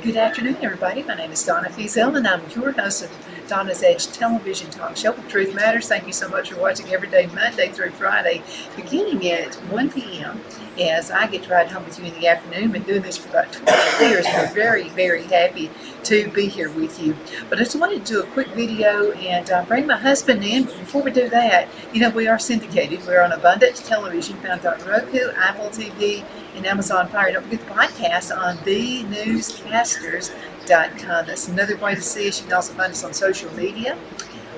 Good afternoon, everybody. My name is Donna Fiesel, and I'm your host of Donna's Edge television talk show. Truth Matters. Thank you so much for watching every day, Monday through Friday, beginning at 1 p.m. as I get to ride home with you in the afternoon. Been doing this for about 20 years. We're very, very happy to be here with you. But I just wanted to do a quick video and bring my husband in. But before we do that, you know, we are syndicated. We're on Abundant Television, found on Roku, Apple TV, and Amazon Fire. Don't forget the podcast on thenewscasters.com. That's another way to see us. You can also find us on social media.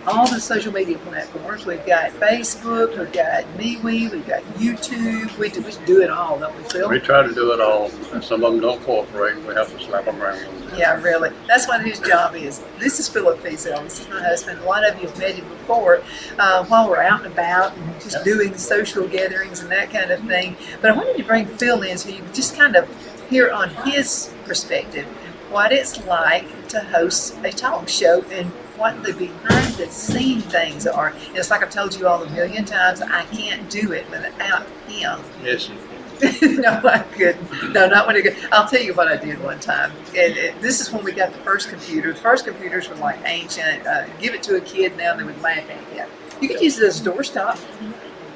All the social media platforms. We've got Facebook, we've got MeWe, we've got YouTube. We do it all, don't we, Phil? We try to do it all. Some of them don't cooperate. We have to slap them around. Yeah, really. That's what his job is. This is Phillip Fiesel. This is my husband. A lot of you have met him before while we're out and about and just doing social gatherings and that kind of thing. But I wanted to bring Phil in so you can just kind of hear on his perspective what it's like to host a talk show and what the behind the scene things are. And it's like I've told you all a million times, I can't do it without him. Yes. No, I couldn't. No, not when it. I'll tell you what I did one time. And this is when we got the first computer. The first computers were like ancient. Give it to a kid now, they would laugh at you. You could use it as a doorstop.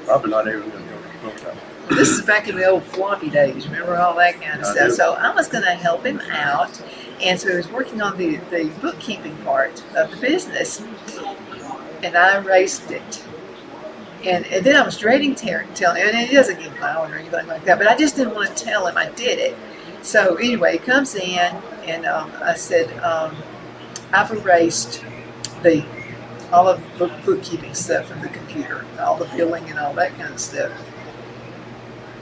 Probably not even going to go to This is back in the old floppy days. Remember all that kind of stuff. So I was going to help him out. And so he was working on the bookkeeping part of the business. And I erased it. And then I was dreading telling him, and he doesn't get violent or anything like that, but I just didn't want to tell him I did it. So anyway, he comes in, and I said, I've erased all of the bookkeeping stuff from the computer, all the billing and all that kind of stuff.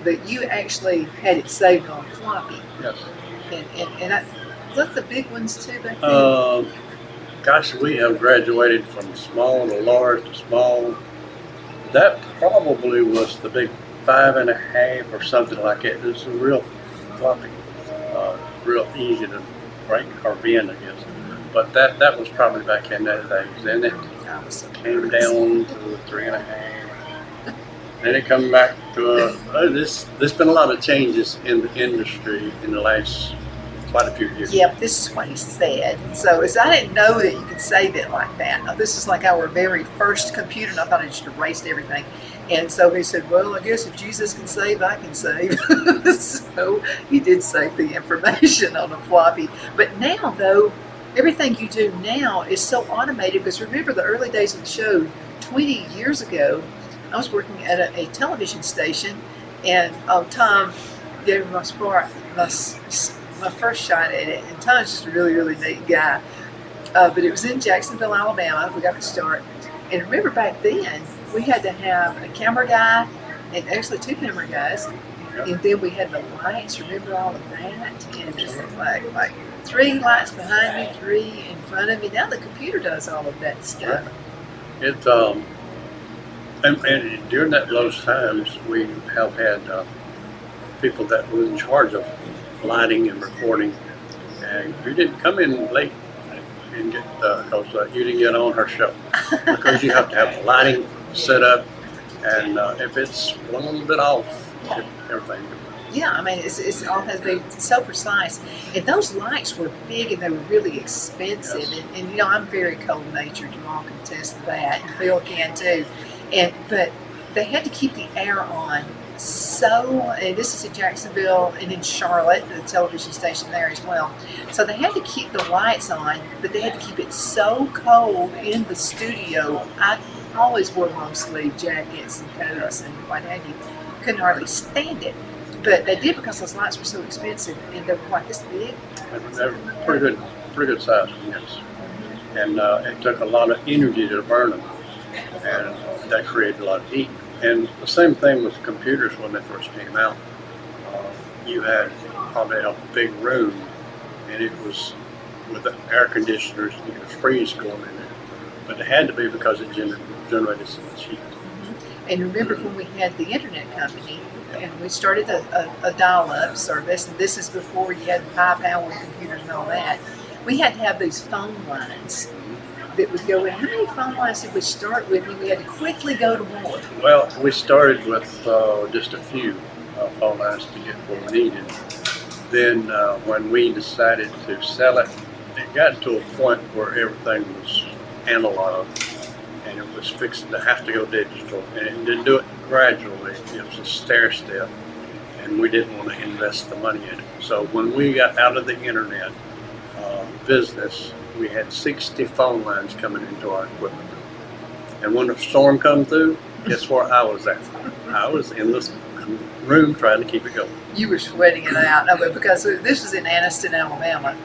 But you actually had it saved on floppy. Yes. And that's the big ones too back then? Gosh, we have graduated from small to large to small. That probably was the big 5.5 or something like that. It was a real floppy, real easy to break or bend, I guess. But that was probably back in those days. Then it came down to 3.5. Then it come back to there's been a lot of changes in the industry in the last quite a few years. Yep, this is what he said. So I didn't know that you could save it like that. Now, this is like our very first computer, and I thought I just erased everything. And so he said, well, I guess if Jesus can save, I can save. So he did save the information on a floppy. But now, though, everything you do now is so automated. Because remember the early days of the show, 20 years ago, I was working at a television station, and Tom gave me my first shot at it, and Tom's just a really, really neat guy. But it was in Jacksonville, Alabama. We got to start. And remember back then, we had to have a camera guy, and actually 2 camera guys. And then we had the lights. Remember all of that? And just like 3 lights behind me, 3 in front of me. Now the computer does all of that stuff. It and during those times, we have had people that were in charge of lighting and recording, and you didn't come in late and get because you didn't get on her show because you have to have the lighting set up, and if it's a little bit off, everything. Yeah, I mean, it's all has been so precise, and those lights were big and they were really expensive. Yes. And you know, I'm very cold-natured. You all can attest to that, and Phil can too. But they had to keep the air on. So, and this is in Jacksonville and in Charlotte, the television station there as well. So they had to keep the lights on, but they had to keep it so cold in the studio. I always wore long sleeve jackets and coats and what have you. Couldn't hardly stand it. But they did because those lights were so expensive, and they were like this big. They were pretty good size, yes. And it took a lot of energy to burn them, and that created a lot of heat. And the same thing with computers when they first came out. You had probably a big room and it was with the air conditioners, you could freeze going in there. But it had to be because it generated so much heat. And remember when we had the internet company and we started a dial-up service, and this is before you had high-powered computers and all that, we had to have these phone lines that would go in. How many phone lines did we start with? And we had to quickly go to more. Well, we started with just a few phone lines to get what we needed. Then when we decided to sell it, it got to a point where everything was analog and it was fixing to have to go digital. And it didn't do it gradually. It was a stair step, and we didn't want to invest the money in it. So when we got out of the internet business, we had 60 phone lines coming into our equipment. And when the storm come through, guess where I was at? I was in this room trying to keep it going. You were sweating it out. No, but because this was in Anniston, Alabama.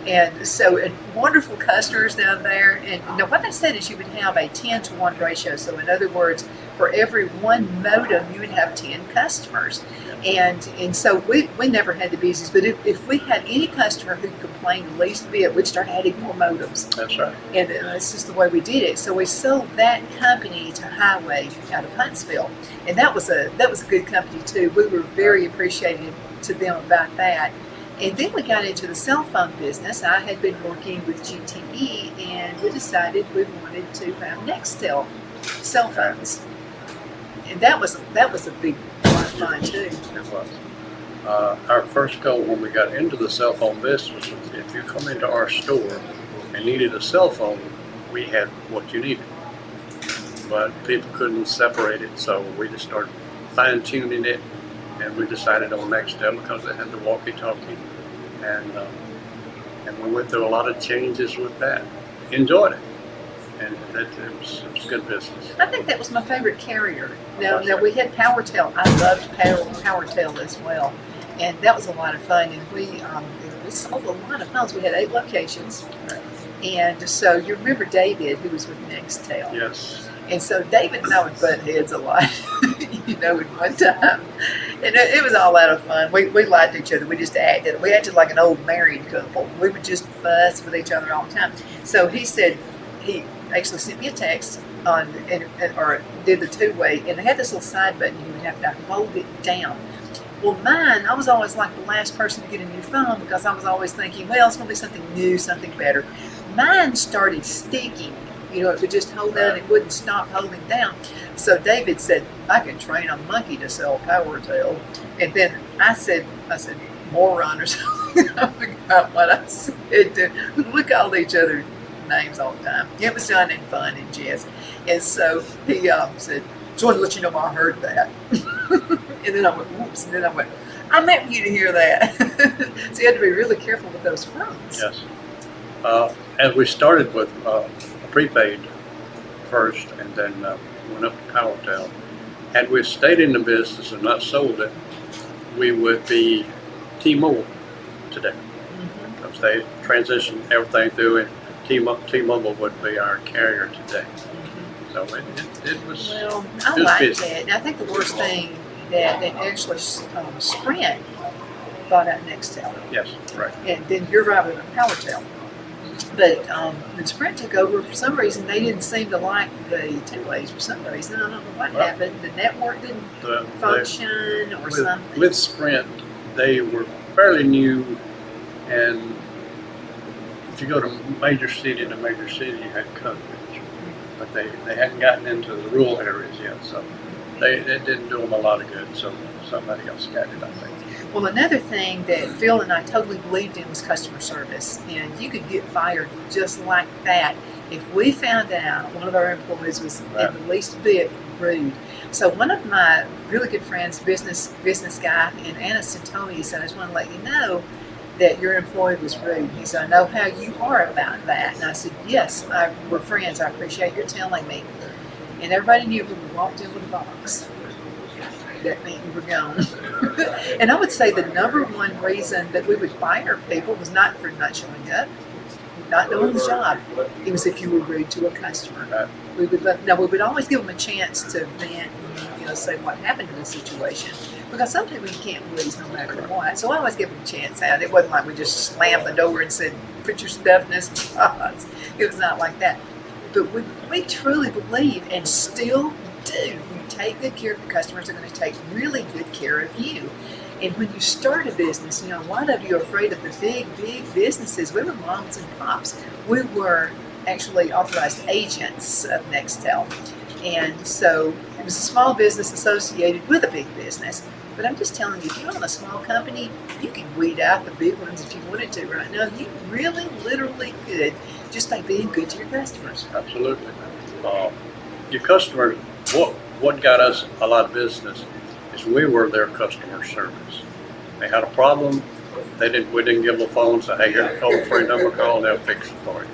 And so wonderful customers down there. And what they said is you would have a 10-to-1 ratio. So in other words, for every one modem, you would have 10 customers. And so we never had the business. But if we had any customer who complained the least bit, we'd start adding more modems. That's right. And that's just the way we did it. So we sold that company to Highway out of Huntsville. And that was a good company too. We were very appreciative to them about that. And then we got into the cell phone business. I had been working with GTE, and we decided we wanted to have Nextel cell phones. And that was a big lot of fun too. It was. Our first goal when we got into the cell phone business was if you come into our store and needed a cell phone, we had what you needed. But people couldn't separate it, so we just started fine-tuning it. And we decided on Nextel because it had the walkie-talkie, and we went through a lot of changes with that. Enjoyed it, and it was good business. I think that was my favorite carrier. Now we had PowerTel. I loved PowerTel as well, and that was a lot of fun. And we sold a lot of phones. We had 8 locations, and so you remember David, who was with Nextel. Yes. And so David and I would butt heads a lot, at one time. And it was all out of fun. We lied to each other. We just acted. We acted like an old married couple. We would just fuss with each other all the time. So he said, he actually sent me a text or did the 2-way, and they had this little side button you would have to hold it down. Well, mine, I was always like the last person to get a new phone because I was always thinking, well, it's going to be something new, something better. Mine started sticking. It would just hold down, it wouldn't stop holding down. So David said, I can train a monkey to sell PowerTel. And then I said, moron or something. I forgot what I said. We called each other names all the time. It was done in fun and jest. And so he said, just wanted to let you know I heard that. And then I went, whoops. And then I went, I meant for you to hear that. So you had to be really careful with those phones. Yes. And we started with prepaid first, and then went up to PowerTel. Had we stayed in the business and not sold it, we would be T-Mobile today. Because they transitioned everything through, and T-Mobile would be our carrier today. So it was. Well, I like that. And I think the worst thing that actually Sprint bought out Nextel. Yes, right. And then you're right with PowerTel. But when Sprint took over, for some reason, they didn't seem to like the 2-ways for some reason. I don't know what happened. The network didn't function or something. With Sprint, they were fairly new, and if you go to major city to major city, you had coverage. But they hadn't gotten into the rural areas yet, so they didn't do them a lot of good, so somebody else got it, I think. Well, another thing that Phil and I totally believed in was customer service, and you could get fired just like that if we found out one of our employees was at the least bit rude. So one of my really good friends, business guy in Anniston, told me, he said, I just want to let you know that your employee was rude. He said, I know how you are about that. And I said, yes, we're friends. I appreciate your telling me. And everybody knew when we walked in with a box, that meant you were gone. And I would say the number one reason that we would fire people was not for not showing up, not doing the job. It was if you were rude to a customer. We would always give them a chance to vent, us say what happened in the situation. Because some people you can't please no matter what. So I always give them a chance out. It wasn't like we just slammed the door and said, put your stuff in this box. It was not like that. But we truly believe and still do. You take good care of your customers, they're going to take really good care of you. And when you start a business, a lot of you are afraid of the big, big businesses. We were moms and pops. We were actually authorized agents of Nextel. And so it was a small business associated with a big business. But I'm just telling you, if you own a small company, you can weed out the big ones if you wanted to right now. You really, literally could, just by being good to your customers. Absolutely. Your customers, what got us a lot of business is we were their customer service. They had a problem, we didn't give them a phone, say, hey, here's a toll-free number, call, and they'll fix it for you.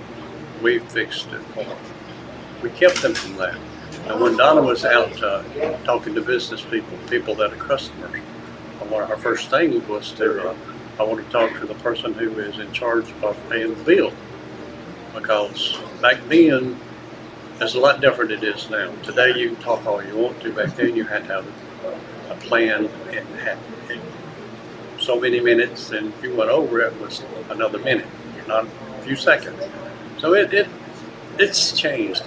We fixed it for them. We kept them from that. And when Donna was out talking to business people that are customers, our first thing was I want to talk to the person who is in charge of paying the bill. Because back then, it's a lot different than it is now. Today you can talk all you want to. Back then you had to have a plan and had so many minutes, and if you went over it was another minute, not a few seconds. So it's changed.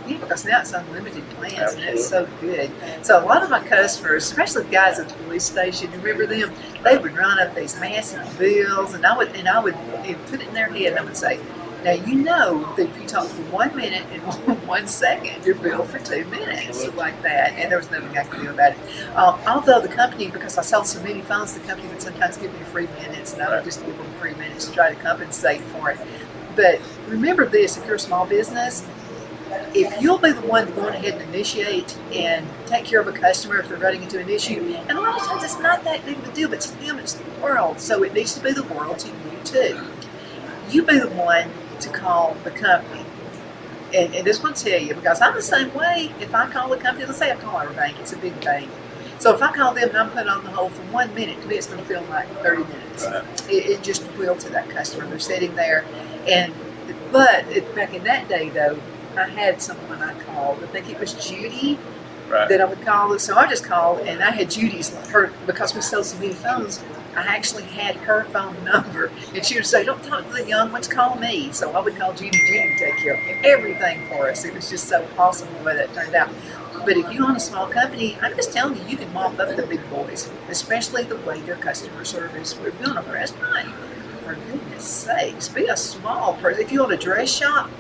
Yeah, because now it's unlimited plans, and it's so good. So a lot of my customers, especially the guys at the police station, remember them? They would run up these massive bills, and I would put it in their head, and I would say, now you know that if you talk for 1 minute and 1 second, you're billed for 2 minutes, like that. And there was nothing I could do about it. Although the company, because I sell so many phones, the company would sometimes give me free minutes, and I would just give them free minutes to try to compensate for it. But remember this: if you're a small business, if you'll be the one going ahead and initiate and take care of a customer if they're running into an issue, and a lot of times it's not that big of a deal, but to them it's the world, so it needs to be the world to you too. You be the one to call the company. And this will tell you, because I'm the same way. If I call the company, let's say I call our bank, it's a big bank. So if I call them and I'm put on the hold for 1 minute, to me it's going to feel like 30 minutes. Right. It just will to that customer. They're sitting there. But back in that day, though, I had someone I called. I think it was Judy that I would call. So I just called, and I had Judy's, because we sold so many phones, I actually had her phone number, and she would say, don't talk to the young ones, call me. So I would call Judy to take care of everything for us. It was just so awesome the way that turned out. But if you own a small company, I'm just telling you, you can mop up the big boys, especially the way their customer service. We're doing a restaurant. For goodness sakes, be a small person. If you own a dress shop,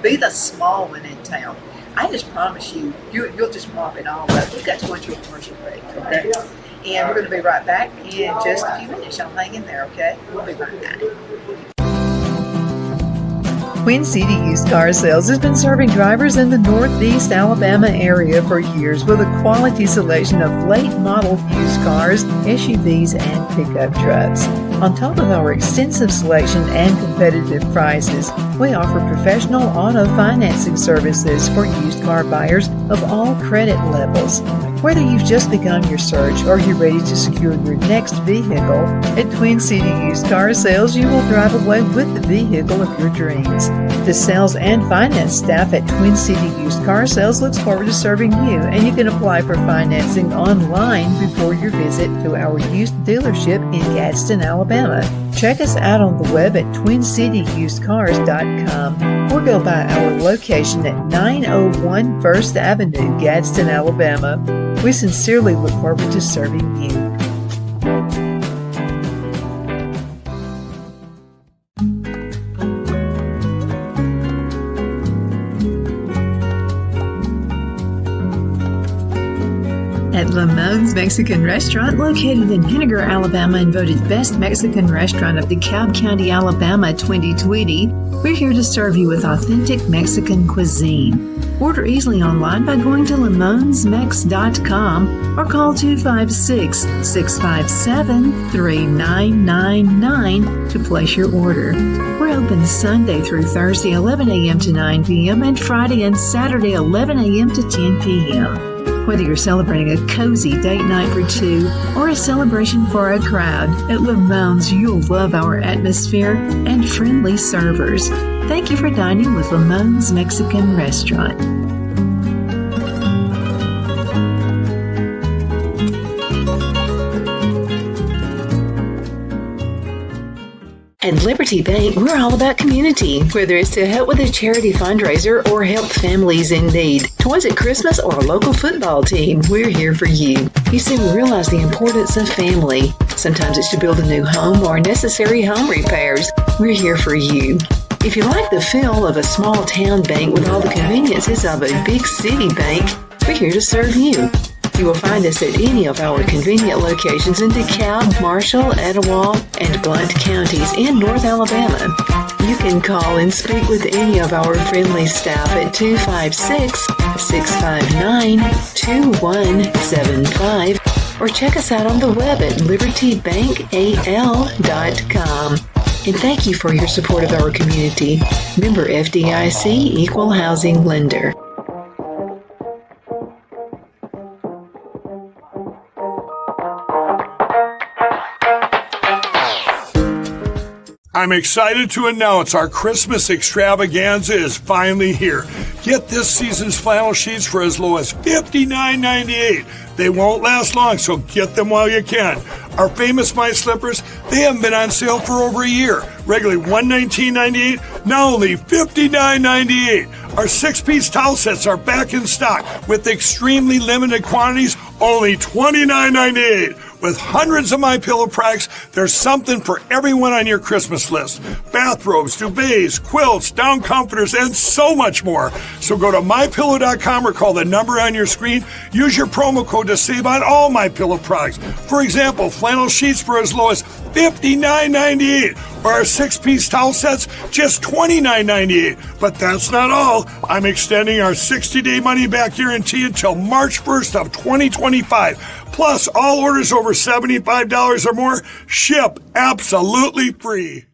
be the small one in town. I just promise you, you'll just mop it all up. We've got to go into a commercial break, okay? And we're going to be right back in just a few minutes. Y'all hang in there, okay? We'll be right back. Twin City Used Car Sales has been serving drivers in the Northeast Alabama area for years with a quality selection of late model used cars, SUVs, and pickup trucks. On top of our extensive selection and competitive prices, we offer professional auto financing services for used car buyers of all credit levels. Whether you've just begun your search or you're ready to secure your next vehicle, at Twin City Used Car Sales, you will drive away with the vehicle of your dreams. The sales and finance staff at Twin City Used Car Sales looks forward to serving you, and you can apply for financing online before your visit to our used dealership in Gadsden, Alabama. Check us out on the web at twincityusedcars.com or go by our location at 901 First Avenue, Gadsden, Alabama. We sincerely look forward to serving you. At Lamone's Mexican Restaurant, located in Henniger, Alabama, and voted Best Mexican Restaurant of DeKalb County, Alabama 2020, we're here to serve you with authentic Mexican cuisine. Order easily online by going to lamonsmex.com or call 256-657-3999 to place your order. We're open Sunday through Thursday, 11 a.m. to 9 p.m. and Friday and Saturday, 11 a.m. to 10 p.m. Whether you're celebrating a cozy date night for two or a celebration for a crowd, at Lamone's you'll love our atmosphere and friendly servers. Thank you for dining with Lamone's Mexican Restaurant. At Liberty Bank, we're all about community. Whether it's to help with a charity fundraiser or help families in need, toys at Christmas, or a local football team, we're here for you. You see, we realize the importance of family. Sometimes it's to build a new home or necessary home repairs. We're here for you. If you like the feel of a small town bank with all the conveniences of a big city bank, we're here to serve you. You will find us at any of our convenient locations in DeKalb, Marshall, Etowah, and Blount counties in North Alabama. You can call and speak with any of our friendly staff at 256-659-2175 or check us out on the web at libertybankal.com. And thank you for your support of our community. Member FDIC Equal Housing Lender. I'm excited to announce our Christmas extravaganza is finally here. Get this season's flannel sheets for as low as $59.98. They won't last long, so get them while you can. Our famous My Slippers, they haven't been on sale for over a year. Regularly $119.98, now only $59.98. Our 6-piece towel sets are back in stock with extremely limited quantities, only $29.98. With hundreds of MyPillow products, there's something for everyone on your Christmas list. Bathrobes, duvets, quilts, down comforters, and so much more. So go to MyPillow.com or call the number on your screen. Use your promo code to save on all MyPillow products. For example, flannel sheets for as low as $59.98, or our 6-piece towel sets, just $29.98. But that's not all. I'm extending our 60-day money-back guarantee until March 1st of 2025. Plus, all orders over $75 or more ship absolutely free.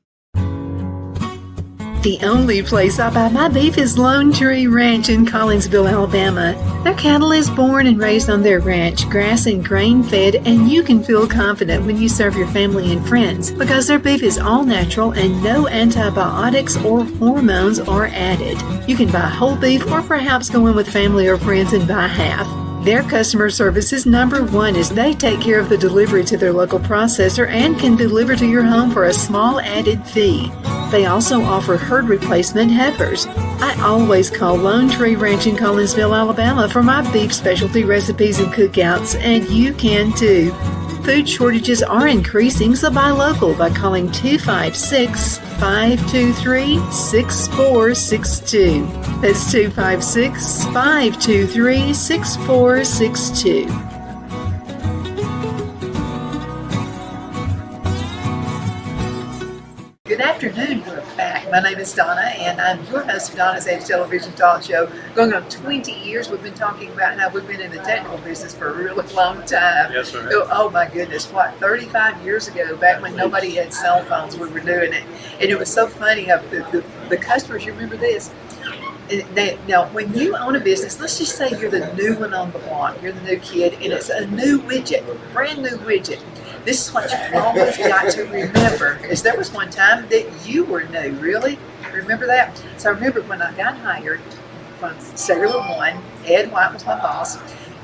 The only place I buy my beef is Lone Tree Ranch in Collinsville, Alabama. Their cattle is born and raised on their ranch, grass and grain fed, and you can feel confident when you serve your family and friends because their beef is all natural and no antibiotics or hormones are added. You can buy whole beef or perhaps go in with family or friends and buy half. Their customer service is number one as they take care of the delivery to their local processor and can deliver to your home for a small added fee. They also offer herd replacement heifers. I always call Lone Tree Ranch in Collinsville, Alabama for my beef specialty recipes and cookouts, and you can too. Food shortages are increasing, so buy local by calling 256-523-6462. That's 256-523-6462. Good afternoon, we're back. My name is Donna, and I'm your host of Donna's Age Television Talk Show. Going on 20 years, we've been talking about how we've been in the technical business for a really long time. Yes, sir. Oh my goodness, 35 years ago, back when nobody had cell phones, we were doing it. And it was so funny how the customers, you remember this? Now, when you own a business, let's just say you're the new one on the block, you're the new kid, and it's a new widget, brand new widget. This is what you've always got to remember, is there was one time that you were new, really? Remember that? So I remember when I got hired from Cellular One, Ed White was my boss,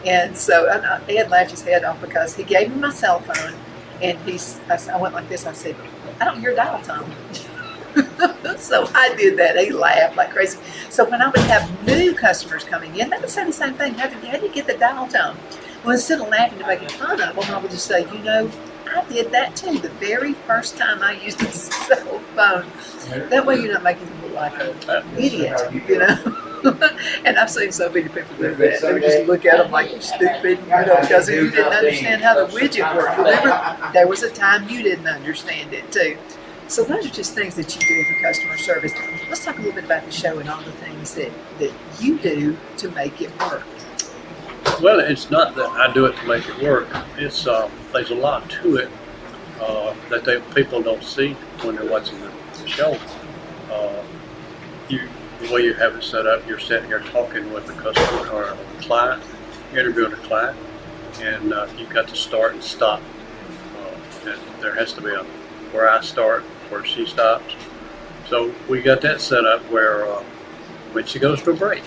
and so Ed laughed his head off because he gave me my cell phone, and I went like this, I said, I don't hear dial tone. So I did that. He laughed like crazy. So when I would have new customers coming in, they would say the same thing. How did you get the dial tone? Well, instead of laughing and making fun of them, I would just say, I did that too the very first time I used a cell phone. That way you're not making them look like an idiot, And I've seen so many people do that. They would just look at them like you're stupid, because you didn't understand how the widget worked. Remember, there was a time you didn't understand it too. So those are just things that you do for customer service. Let's talk a little bit about the show and all the things that you do to make it work. Well, it's not that I do it to make it work. It's there's a lot to it that people don't see when they're watching the show. The way you have it set up, you're sitting here talking with a customer or a client, interviewing a client, and you've got to start and stop. And there has to be where I start, where she stops. So we got that set up where when she goes to a break,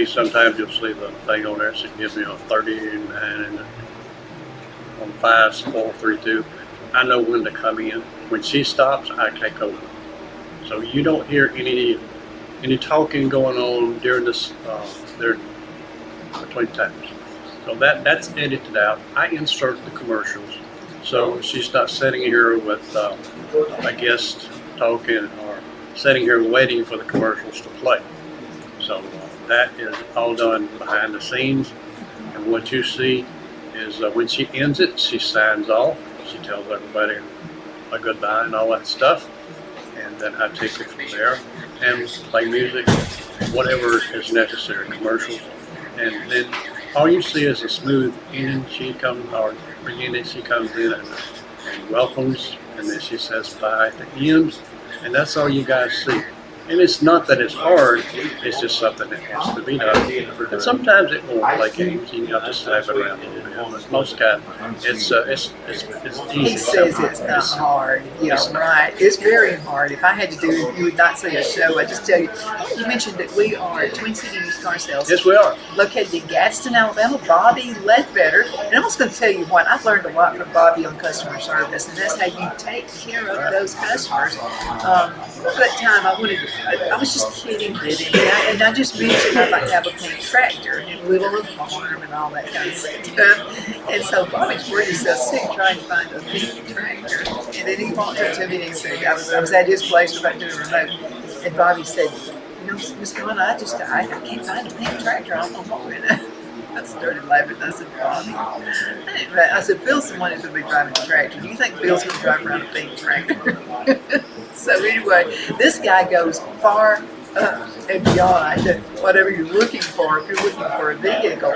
sometimes you'll see the thing on there, so it gives me a 39 and on 5, 4, 3, 2. I know when to come in When she stops, I take over. So you don't hear any talking going on during this there between times. So that's edited out. I insert the commercials, so she's not sitting here with a guest talking or sitting here waiting for the commercials to play. So that is all done behind the scenes, and what you see is when she ends it, she signs off. She tells everybody a goodbye and all that stuff, and then I take it from there and play music, whatever is necessary, commercials, and then all you see is a smooth end. She comes, or beginning, she comes in and welcomes, and then she says bye at the end, and that's all you guys see. And it's not that it's hard, it's just something that has to be done. And sometimes it won't play games, you have to slap it around a little bit. But most times, it's easy. He says it's not hard. Yeah, right. It's very hard. If I had to do it, you would not see a show. I just tell you, you mentioned that we are Twin City Used Car Sales. Yes, we are. Located in Gadsden, Alabama. Bobby Ledbetter. And I'm just going to tell you what, I've learned a lot from Bobby on customer service, and that's how you take care of those customers. For that time, I was just kidding, and I just mentioned I'd like to have a pink tractor and live on a farm and all that kind of stuff. And so Bobby's worried himself sick trying to find a pink tractor. And then he walked up to me and he said, I was at his place about doing a remote, and Bobby said, you know, Miss Donna, I can't find a pink tractor. I don't know what we're in. I started laughing. I said, Bobby. I said, Phil's the one who's going to be driving the tractor. Do you think Phil's going to drive around a pink tractor? So anyway, this guy goes far and beyond whatever you're looking for if you're looking for a vehicle.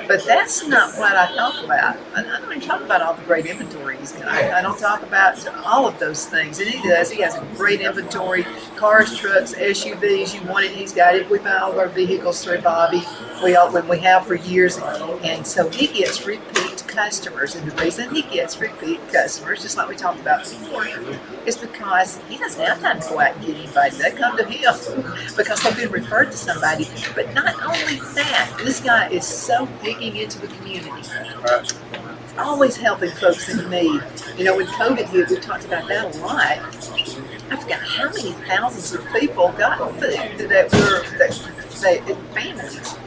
But that's not what I talk about. I don't even talk about all the great inventory he's got. I don't talk about all of those things. And he does. He has a great inventory, cars, trucks, SUVs. You want it, he's got it. We buy all of our vehicles through Bobby. We have for years. And so he gets repeat customers. And the reason he gets repeat customers, just like we talked about before, is because he doesn't have time to go out and get anybody. They come to him because they've been referred to somebody. But not only that, this guy is so digging into the community. Right. Always helping folks in need. You know, when COVID hit, we talked about that a lot. I forgot how many thousands of people got food that families.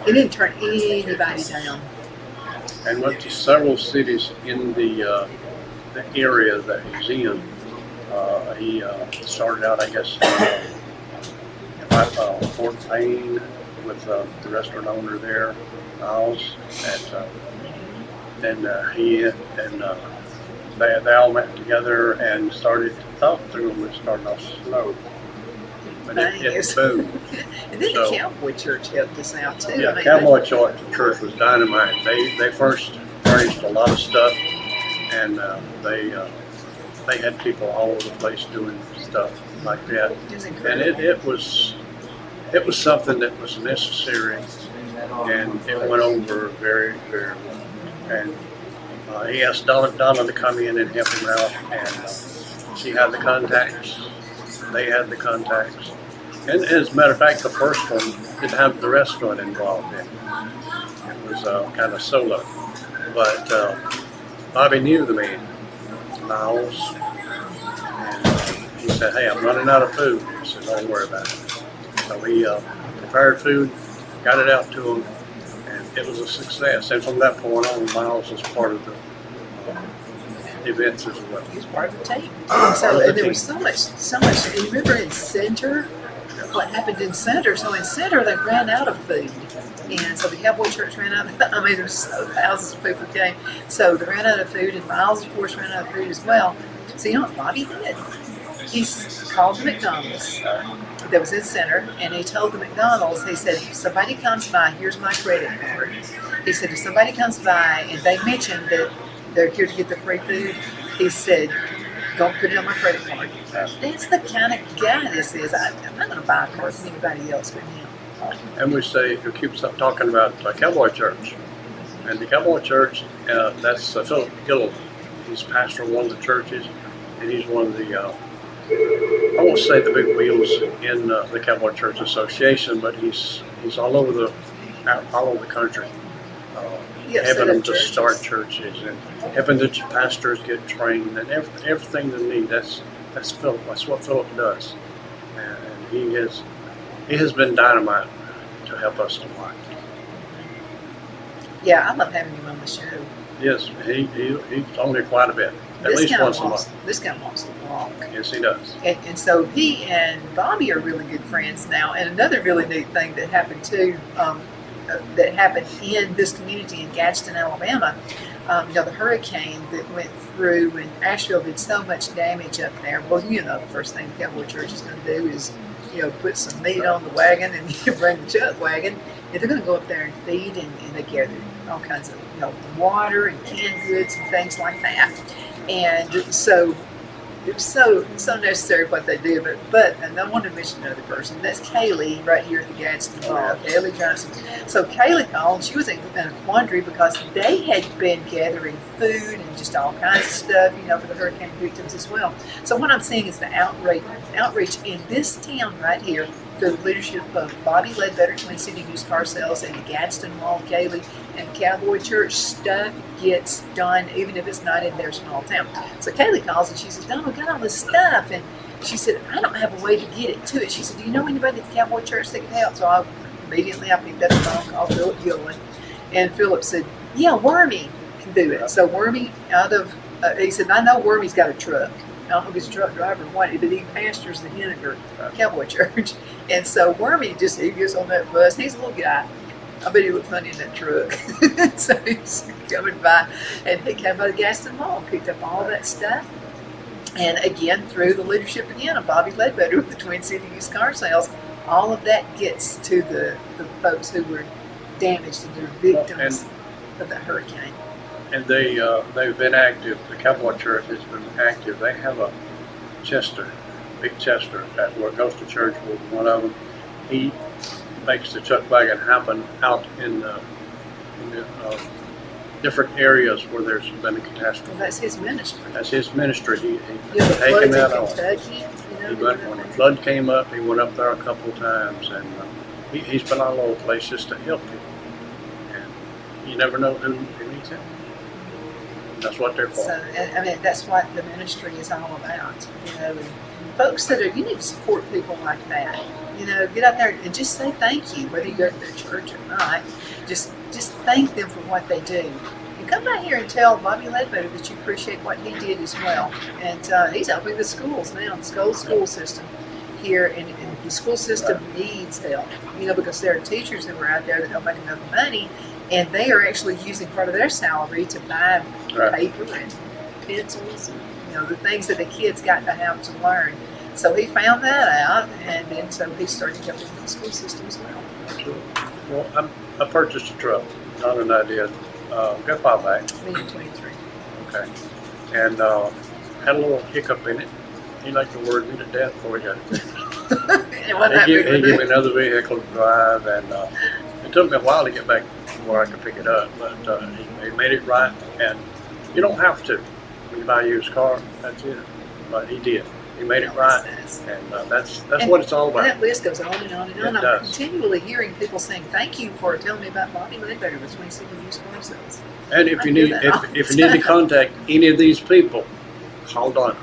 It didn't turn anybody down. And went to several cities in the area that he's in. He started out, I guess, Fort Payne with the restaurant owner there, Miles. And he and they all met together and started to talk through them. It started off slow, but it boomed. And then the Cowboy Church helped us out too. Yeah, Cowboy Church was dynamite. They first furnished a lot of stuff, and they had people all over the place doing stuff like that. And it was something that was necessary, and it went over very, very well. And he asked Donna to come in and help him out, and she had the contacts. They had the contacts. And as a matter of fact, the first one didn't have the restaurant involved in it. It was kind of solo. But Bobby knew the man, Miles, and he said, hey, I'm running out of food. He said, don't worry about it. So he prepared food, got it out to him, and it was a success. And from that point on, Miles was part of the events as well. He was part of the team. So there was so much. You remember in Center, what happened in Center? So in Center, they ran out of food. And so the Cowboy Church ran out of, I mean, there's so thousands of people came. So they ran out of food, and Miles, of course, ran out of food as well. So you know what Bobby did? He called the McDonald's that was in Center, and he told the McDonald's, he said, if somebody comes by, here's my credit card. He said, if somebody comes by and they mention that they're here to get the free food, he said, don't put it on my credit card. That's the kind of guy this is. I'm not going to buy a car from anybody else but him. And we keep talking about Cowboy Church. And the Cowboy Church, that's Phillip. He's pastor of one of the churches, and he's one of the, I won't say the big wheels in the Cowboy Church Association, but he's all over the country. Yeah, having set them up to churches. start churches and having the pastors get trained and everything they need. That's Philip. That's what Philip does, and he has been dynamite to help us a lot. Yeah, I love having him on the show. Yes, he's on there quite a bit, at This least guy once a wants, month. this guy wants to walk. Yes, he does. And so he and Bobby are really good friends now. And another really neat thing that happened too, that happened in this community in Gadsden, Alabama, the hurricane that went through and Asheville did so much damage up there. Well, the first thing the Cowboy Church is going to do is, put some meat on the wagon and bring the chuck wagon. And they're going to go up there and feed, and they gather all kinds of, water and canned goods and things like that. And so it was so necessary what they did, and I wanted to mention another person. That's Kaylee right here at the Gadsden Mall, Kaylee Johnson. So Kaylee called. She was in a quandary because they had been gathering food and just all kinds of stuff, for the hurricane victims as well. So what I'm seeing is the outreach in this town right here, the leadership of Bobby Ledbetter, Twin City Used Car Sales, and the Gadsden Mall, Kaylee, and the Cowboy Church. Stuff gets done, even if it's not in their small town. So Kaylee calls and she says, "Don, we got all this stuff." And she said, "I don't have a way to get it to it." She said, "Do you know anybody at the Cowboy Church that can help?" So I picked up the phone, called Phillip Gillen. And Phillip said, "Yeah, Wormy can do it." So Wormy he said, "I know Wormy's got a truck. I don't know if he's a truck driver or what, but he pastors the Henniger Cowboy Church." And so Wormy he gets on that bus. He's a little guy. I bet he looked funny in that truck. So he's coming by, and he came by the Gadsden Mall, picked up all that stuff. And again, through the leadership again of Bobby Ledbetter with the Twin City Used Car Sales, all of that gets to the folks who were damaged and they're victims of the hurricane. And they've been active. The Cowboy Church has been active. They have a big Chester that goes to church with one of them. He makes the chuck wagon happen out in the different areas where there's been a catastrophe. Well, that's his ministry. That's his ministry. He's The taken floods that in on. Kentucky, When the flood came up, he went up there a couple of times, and he's been all over the place just to help people. And you never know who needs help. That's what they're for. So, that's what the ministry is all about. And folks you need to support people like that. Get out there and just say thank you, whether you go to their church or not. Just thank them for what they do. And come back here and tell Bobby Ledbetter that you appreciate what he did as well. And he's helping the schools now, the school system here, and the school system needs help. Because there are teachers who are out there that don't make enough money, and they are actually using part of their salary to buy paper and pencils, and the things that the kids got to have to learn. So he found that out, and then so he started helping the school system as well. Well, I purchased a truck, not an idea. Got a while back. Me in 23. Okay. And had a little hiccup in it. He liked to word me to death before he got it fixed. He gave me another vehicle to drive, and it took me a while to get back to where I could pick it up, but he made it right, and you don't have to. When you buy a used car, that's it. But he did. He made it right, and that's what it's all about. And that list goes on and on and on. It I'm does. continually hearing people saying, "Thank you for telling me about Bobby Ledbetter with Twin City Used Car Sales." And if you need to contact any of these people, call Donna.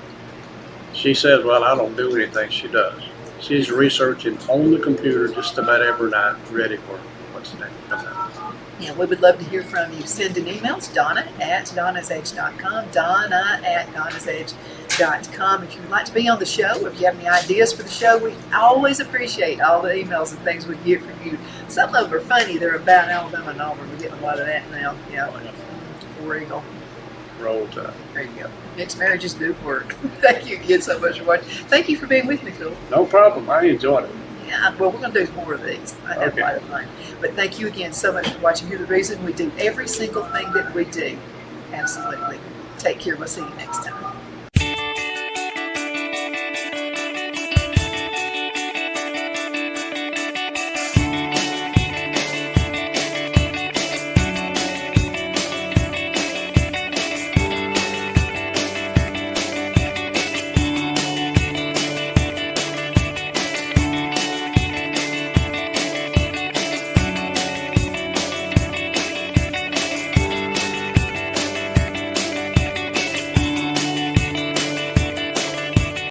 She says, "Well, I don't do anything." She does. She's researching on the computer just about every night, ready for what's next. Yeah, we would love to hear from you. Send an email to Donna@Donna'sEdge.com, Donna@Donna'sEdge.com. If you'd like to be on the show, if you have any ideas for the show, we always appreciate all the emails and things we get from you. Some of them are funny. They're about Alabama and Auburn. We're getting a lot of that now. War Eagle. Roll Tide. There you go. Mixed marriages do work. Thank you again so much for watching. Thank you for being with me, Phil. No problem. I enjoyed it. Yeah, well, we're going to do more of these. I have a lot of fun. But thank you again so much for watching. You're the reason we do every single thing that we do. Absolutely. Take care. We'll see you next time.